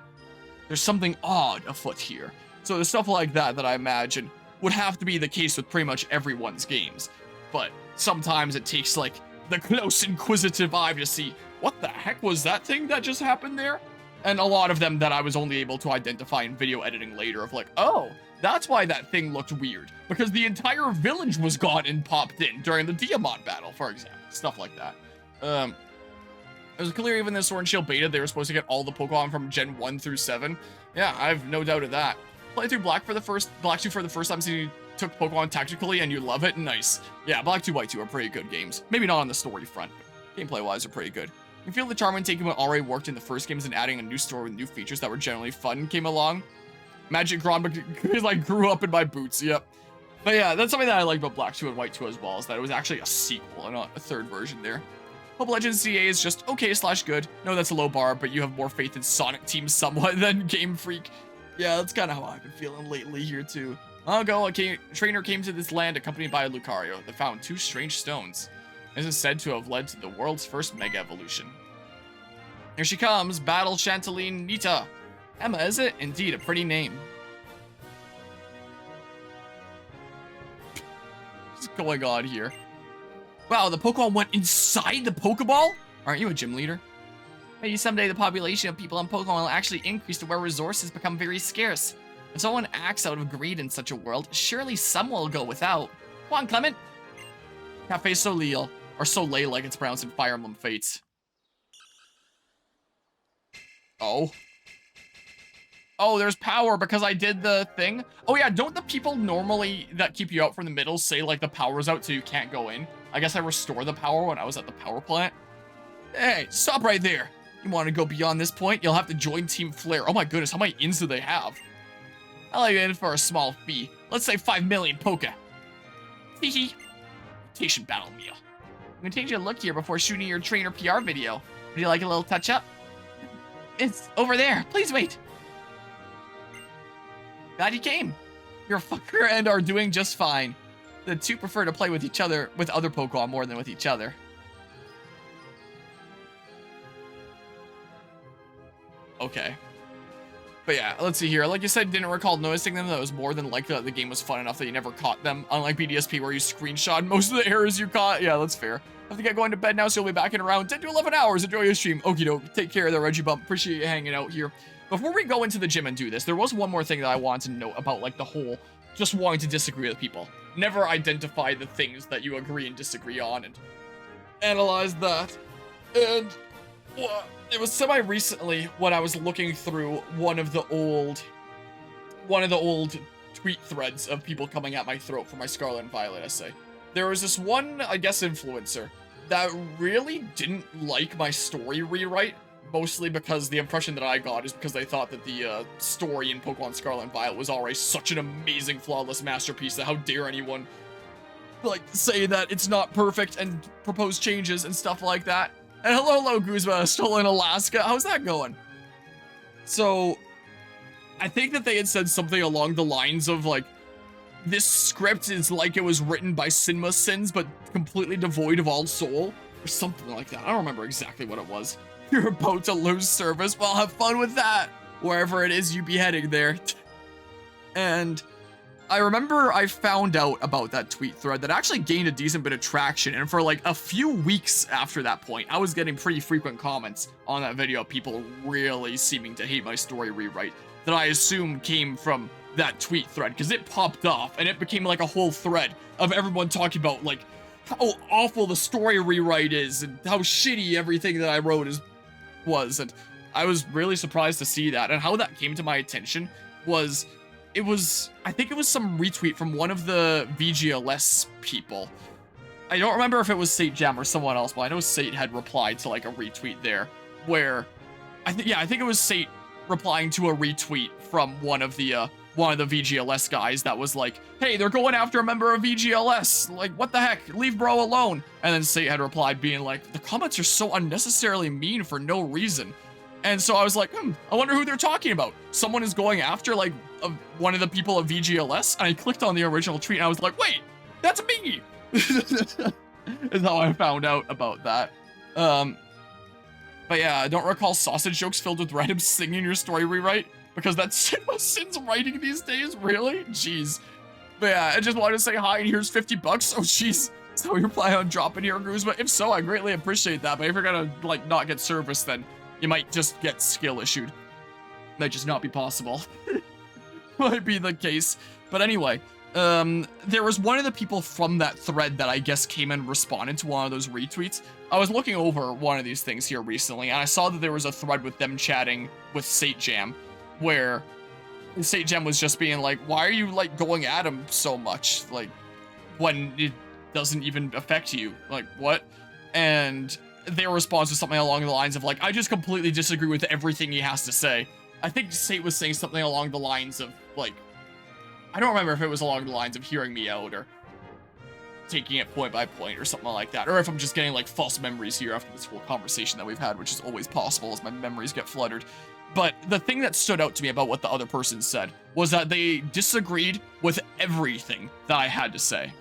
There's something odd afoot here. So there's stuff like that that I imagine would have to be the case with pretty much everyone's games. But sometimes it takes, like, the close inquisitive eye to see, what the heck was that thing that just happened there? And a lot of them that I was only able to identify in video editing later of like, oh, that's why that thing looked weird. Because the entire village was gone and popped in during the Diamond battle, for example. Stuff like that. It was clear even in the Sword and Shield beta, they were supposed to get all the Pokemon from Gen 1 through 7. Yeah, I have no doubt of that. Played through Black 2 for the first time, so you took Pokemon tactically and you love it. Nice. Yeah, Black 2, White 2 are pretty good games. Maybe not on the story front, but gameplay-wise are pretty good. You feel the charm when taking what already worked in the first games and adding a new story with new features that were generally fun came along. Magic Gronba like grew up in my boots, yep. But yeah, that's something that I like about Black 2 and White 2 as well, is that it was actually a sequel and not a third version there. Hope Legends CA is just okay/good. No, that's a low bar, but you have more faith in Sonic Team somewhat than Game Freak. Yeah, that's kind of how I've been feeling lately here too. Long ago, a trainer came to this land accompanied by a Lucario that found 2 strange stones. This is said to have led to the world's first Mega Evolution. Here she comes, Battle Chanteline Nita. Emma, is it? Indeed, a pretty name. What's going on here? Wow, the Pokemon went inside the Pokeball? Aren't you a gym leader? Maybe someday the population of people on Pokemon will actually increase to where resources become very scarce. If someone acts out of greed in such a world, surely some will go without. Come on, Clement. Cafe Soleil, or Soleil like it's pronounced in Fire Emblem Fates. Oh. Oh, there's power because I did the thing. Oh yeah, don't the people normally that keep you out from the middle say like the power's out so you can't go in? I guess I restore the power when I was at the power plant. Hey, stop right there. You want to go beyond this point? You'll have to join Team Flare. Oh my goodness, how many ins do they have? I'll let you in for a small fee. Let's say 5 million Poke. Hee. Rotation battle meal. I'm gonna take you a look here before shooting your trainer PR video. Would you like a little touch up? It's over there. Please wait. Glad you came. Your fucker and are doing just fine. The two prefer to play with each other, with other Pokemon more than with each other. Okay. But yeah, let's see here. Like you said, didn't recall noticing them. That was more than likely that the game was fun enough that you never caught them. Unlike BDSP where you screenshot most of the errors you caught. Yeah, that's fair. I have to get going to bed now, so you'll be back in around 10 to 11 hours. Enjoy your stream. Okie doke. Take care there, Reggie Bump. Appreciate you hanging out here. Before we go into the gym and do this, there was one more thing that I wanted to note about like the whole just wanting to disagree with people. Never identify the things that you agree and disagree on and analyze that. And it was semi-recently when I was looking through one of the old tweet threads of people coming at my throat for my Scarlet and Violet essay. There was this one, I guess, influencer that really didn't like my story rewrite mostly because the impression that I got is because they thought that the story in Pokemon Scarlet and Violet was already such an amazing, flawless masterpiece that how dare anyone, like, say that it's not perfect and propose changes and stuff like that. And hello, Guzma, still in Alaska. How's that going? So, I think that they had said something along the lines of, like, this script is like it was written by Sinma Sins, but completely devoid of all soul, or something like that. I don't remember exactly what it was. You're about to lose service. Well, have fun with that, wherever it is you be heading there. And I remember I found out about that tweet thread that actually gained a decent bit of traction, and for like a few weeks after that point, I was getting pretty frequent comments on that video, people really seeming to hate my story rewrite, that I assume came from that tweet thread, because it popped off, and it became like a whole thread of everyone talking about, like, how awful the story rewrite is, and how shitty everything that I wrote was, and I was really surprised to see that, and how that came to my attention was, I think it was some retweet from one of the VGLS people. I don't remember if it was Sate Jam or someone else, but I know Sate had replied to like a retweet there, where, I think it was Sate replying to a retweet from one of the VGLS guys that was like, hey, they're going after a member of VGLS, like, what the heck, leave bro alone. And then Sate had replied being like, the comments are so unnecessarily mean for no reason. And so I was like, I wonder who they're talking about. Someone is going after, like, one of the people of VGLS, and I clicked on the original tweet, and I was like, wait, that's me! Is how I found out about that. But yeah, I don't recall sausage jokes filled with random singing your story rewrite, because that's Sin's writing these days, really? Jeez. But yeah, I just wanted to say hi, and here's 50 bucks. Oh, jeez. So you're planning on dropping here, Guzma? If so, I greatly appreciate that, but if you're gonna, like, not get service, then you might just get skill issued. Might just not be possible. Might be the case. But anyway, there was one of the people from that thread that I guess came and responded to one of those retweets. I was looking over one of these things here recently, and I saw that there was a thread with them chatting with Sate Jam, where Sate Jam was just being like, why are you, like, going at him so much? Like, when it doesn't even affect you. Like, what? And their response was something along the lines of, like, I just completely disagree with everything he has to say. I think Sate was saying something along the lines of, like, I don't remember if it was along the lines of hearing me out or taking it point by point or something like that, or if I'm just getting, like, false memories here after this whole conversation that we've had, which is always possible as my memories get flooded. But the thing that stood out to me about what the other person said was that they disagreed with everything that I had to say.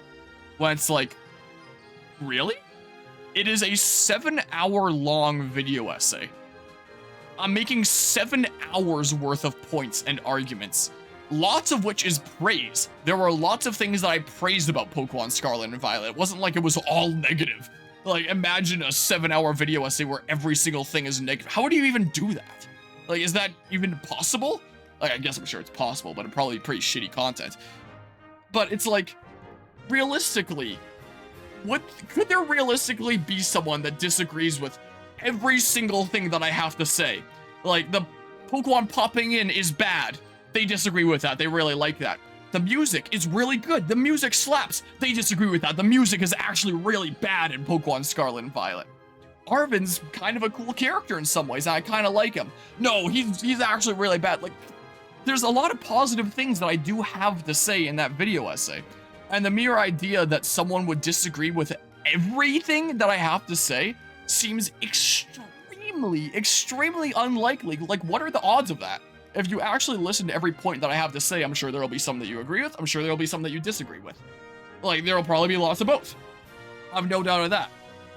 When it's like, really? It is a 7-hour-long video essay. I'm making 7 hours worth of points and arguments, lots of which is praise. There were lots of things that I praised about Pokemon Scarlet and Violet. It wasn't like it was all negative. Like, imagine a 7-hour video essay where every single thing is negative. How do you even do that? Like, is that even possible? Like, I guess I'm sure it's possible, but it'd probably be pretty shitty content. But it's like, realistically, could there realistically be someone that disagrees with every single thing that I have to say? Like, the Pokemon popping in is bad. They disagree with that. They really like that. The music is really good. The music slaps. They disagree with that. The music is actually really bad in Pokemon Scarlet and Violet. Arvin's kind of a cool character in some ways, and I kind of like him. No, he's actually really bad. Like, there's a lot of positive things that I do have to say in that video essay. And the mere idea that someone would disagree with everything that I have to say seems extremely, extremely unlikely. Like, what are the odds of that? If you actually listen to every point that I have to say, I'm sure there'll be some that you agree with. I'm sure there'll be some that you disagree with. Like, there'll probably be lots of both. I have no doubt of that.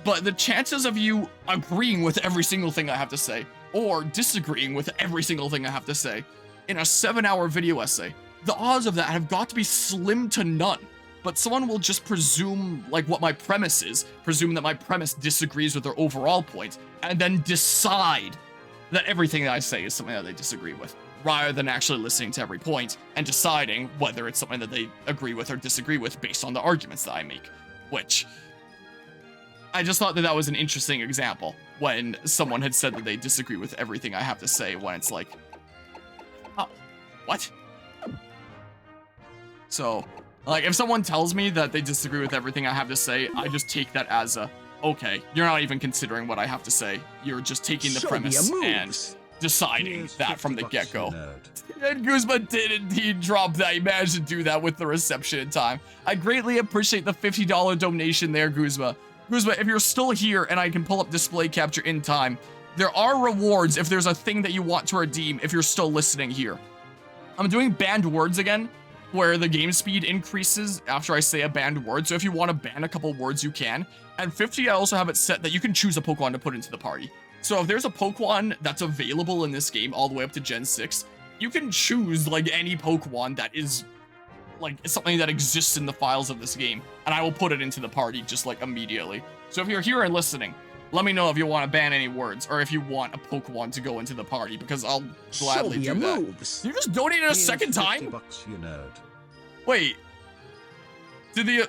But the chances of you agreeing with every single thing I have to say, or disagreeing with every single thing I have to say, in a 7-hour video essay, the odds of that have got to be slim to none. But someone will just presume, like, what my premise is, presume that my premise disagrees with their overall point, and then decide that everything that I say is something that they disagree with, rather than actually listening to every point and deciding whether it's something that they agree with or disagree with based on the arguments that I make. Which, I just thought that that was an interesting example when someone had said that they disagree with everything I have to say, when it's like, oh, what? So, like, if someone tells me that they disagree with everything I have to say, I just take that as a, okay, you're not even considering what I have to say. You're just taking the premise and deciding that from the get-go. And Guzma did indeed drop that. You managed to do that with the reception in time. I greatly appreciate the $50 donation there, Guzma. Guzma, if you're still here and I can pull up display capture in time, there are rewards if there's a thing that you want to redeem if you're still listening here. I'm doing banned words again, where the game speed increases after I say a banned word. So if you want to ban a couple words, you can. And 50, I also have it set that you can choose a Pokemon to put into the party. So if there's a Pokemon that's available in this game all the way up to Gen 6, you can choose like any Pokemon that is like something that exists in the files of this game, and I will put it into the party just like immediately. So if you're here and listening, let me know if you want to ban any words or if you want a Pokemon to go into the party, because I'll gladly do that. You just donated a second time? $50, you nerd. Wait. Did he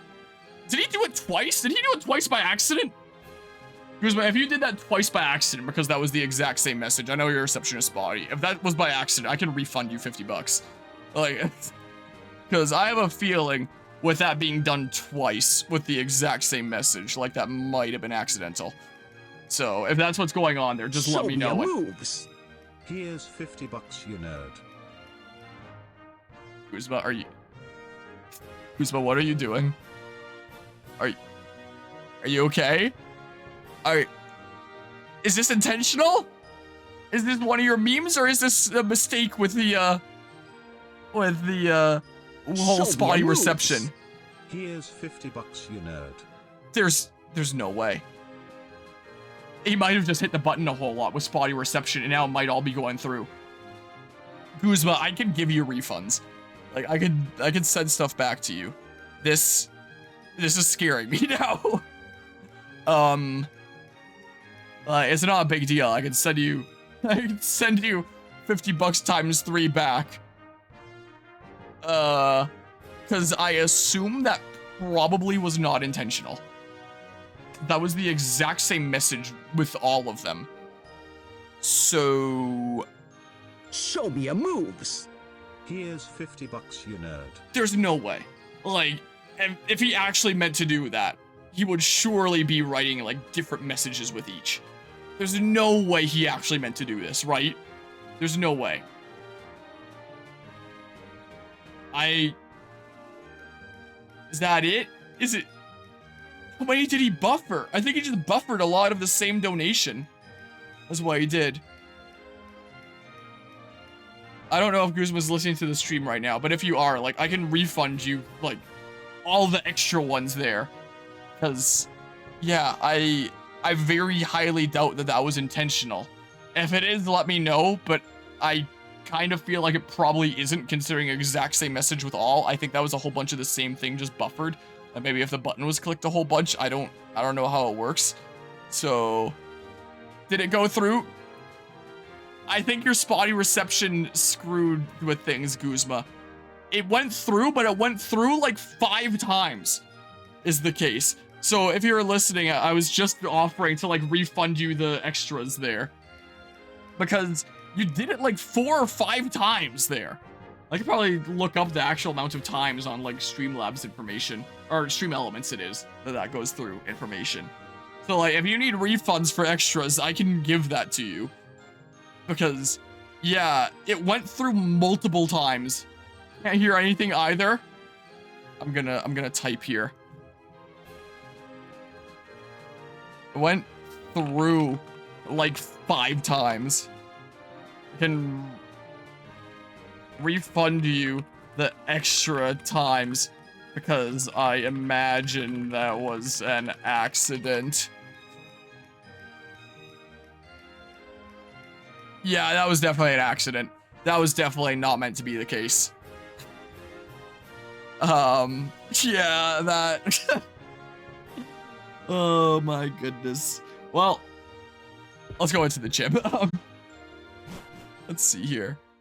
do it twice? Did he do it twice by accident? Guzman, if you did that twice by accident because that was the exact same message, I know your reception is spotty. If that was by accident, I can refund you $50. Like, because I have a feeling with that being done twice with the exact same message, like that might have been accidental. So if that's what's going on there, just let me know. Moves. Here's $50, you nerd. Guzma, Guzma, what are you doing? Are you okay? Is this intentional? Is this one of your memes, or is this a mistake with the whole spotty reception? Here's $50, you nerd. There's no way. He might have just hit the button a whole lot with spotty reception, and now it might all be going through. Guzma, I can give you refunds. Like, I could send stuff back to you. This is scaring me now. It's not a big deal. I can send you $50 times 3 back. Because I assume that probably was not intentional. That was the exact same message with all of them. So... show me your moves. Here's $50, you nerd. There's no way. Like, if he actually meant to do that, he would surely be writing, like, different messages with each. There's no way he actually meant to do this, right? There's no way. Is that it? Is it? How many did he buffer? I think he just buffered a lot of the same donation. That's what he did. I don't know if Guzma's listening to the stream right now, but if you are, like, I can refund you, like, all the extra ones there. Because, yeah, I very highly doubt that that was intentional. If it is, let me know, but I kind of feel like it probably isn't, considering exact same message with all. I think that was a whole bunch of the same thing, just buffered. And maybe if the button was clicked a whole bunch, I don't know how it works. So, did it go through? I think your spotty reception screwed with things, Guzma. It went through, but it went through like 5 times, is the case. So if you're listening, I was just offering to like refund you the extras there. Because you did it like 4 or 5 times there. I could probably look up the actual amount of times on like Streamlabs information, or Stream Elements it is, that goes through information. So like, if you need refunds for extras, I can give that to you. Because, yeah, it went through multiple times. Can't hear anything either. I'm gonna type here. It went through like 5 times. I can refund you the extra times because I imagine that was an accident. Yeah, that was definitely an accident. That was definitely not meant to be the case. Yeah, that... Oh my goodness. Well, let's go into the chip. Let's see here.